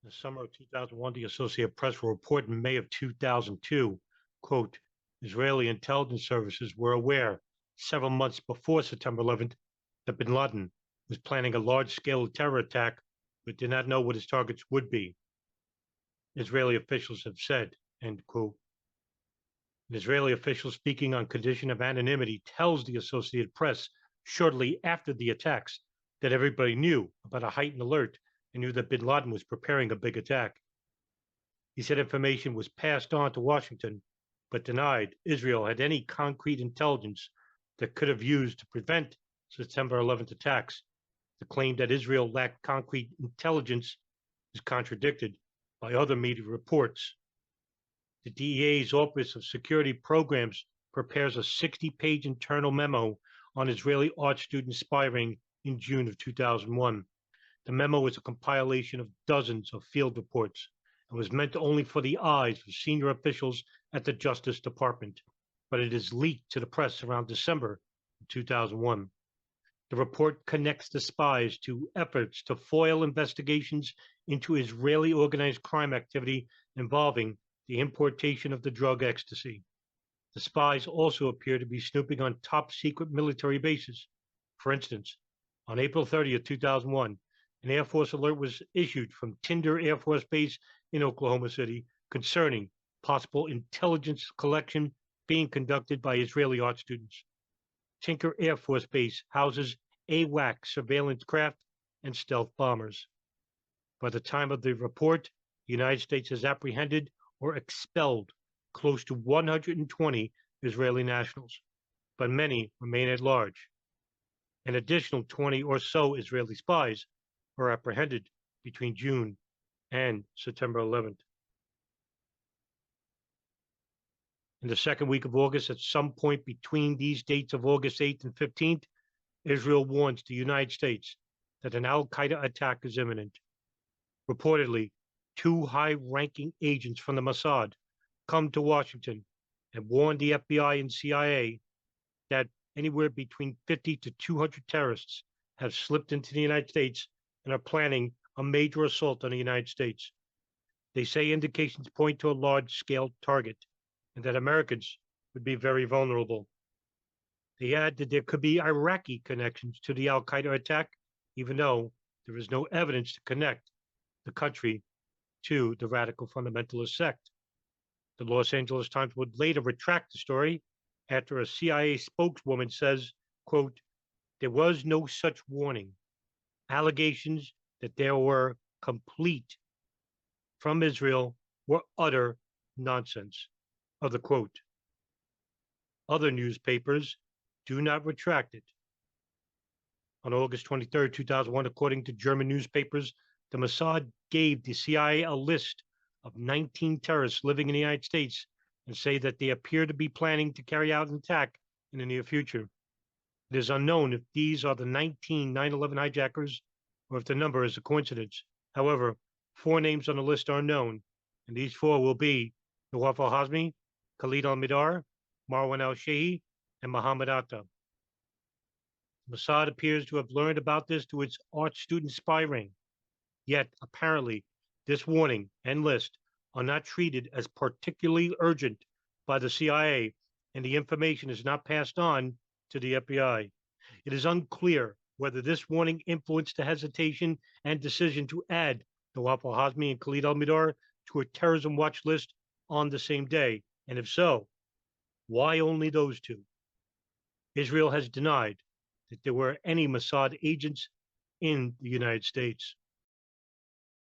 In the summer of 2001, the Associated Press will report in May of 2002, quote, Israeli intelligence services were aware several months before September 11th that bin Laden was planning a large-scale terror attack, but did not know what his targets would be. Israeli officials have said, end quote. An Israeli official speaking on condition of anonymity tells the Associated Press shortly after the attacks that everybody knew about a heightened alert and knew that bin Laden was preparing a big attack. He said information was passed on to Washington, but denied Israel had any concrete intelligence that could have used to prevent September 11th attacks. The claim that Israel lacked concrete intelligence is contradicted by other media reports. The DEA's Office of Security Programs prepares a 60-page internal memo on Israeli art student spy ring in June of 2001. The memo is a compilation of dozens of field reports and was meant only for the eyes of senior officials at the Justice Department, but it is leaked to the press around December of 2001. The report connects the spies to efforts to foil investigations into Israeli organized crime activity involving the importation of the drug ecstasy. The spies also appear to be snooping on top secret military bases. For instance, on April 30th, 2001, an Air Force alert was issued from Tinder Air Force Base in Oklahoma City concerning possible intelligence collection being conducted by Israeli art students. Tinker Air Force Base houses AWAC surveillance craft and stealth bombers. By the time of the report, the United States has apprehended or expelled close to 120 Israeli nationals, but many remain at large. An additional 20 or so Israeli spies were apprehended between June and September 11th. In the second week of August, at some point between these dates of August 8th and 15th, Israel warns the United States that an al-Qaeda attack is imminent. Reportedly, two high-ranking agents from the Mossad come to Washington and warn the FBI and CIA that anywhere between 50 to 200 terrorists have slipped into the United States and are planning a major assault on the United States. They say indications point to a large-scale target and that Americans would be very vulnerable. They add that there could be Iraqi connections to the al-Qaeda attack, even though there is no evidence to connect the country to the radical fundamentalist sect. The Los Angeles Times would later retract the story after a CIA spokeswoman says, quote, there was no such warning. Allegations that there were complete from Israel were utter nonsense. Of the quote. Other newspapers do not retract it. On August 23rd, 2001, according to German newspapers, the Mossad gave the CIA a list of 19 terrorists living in the United States and say that they appear to be planning to carry out an attack in the near future. It is unknown if these are the 19 9/11 hijackers or if the number is a coincidence. However, 4 names on the list are known, and these 4 will be Nawaf al-Hazmi, Khalid al-Mihdhar, Marwan al-Shehi, and Mohammed Atta. Mossad appears to have learned about this through its art student spy ring. Yet, apparently, this warning and list are not treated as particularly urgent by the CIA, and the information is not passed on to the FBI. It is unclear whether this warning influenced the hesitation and decision to add Nawaf al-Hazmi and Khalid al-Mihdhar to a terrorism watch list on the same day, and if so, why only those 2? Israel has denied that there were any Mossad agents in the United States.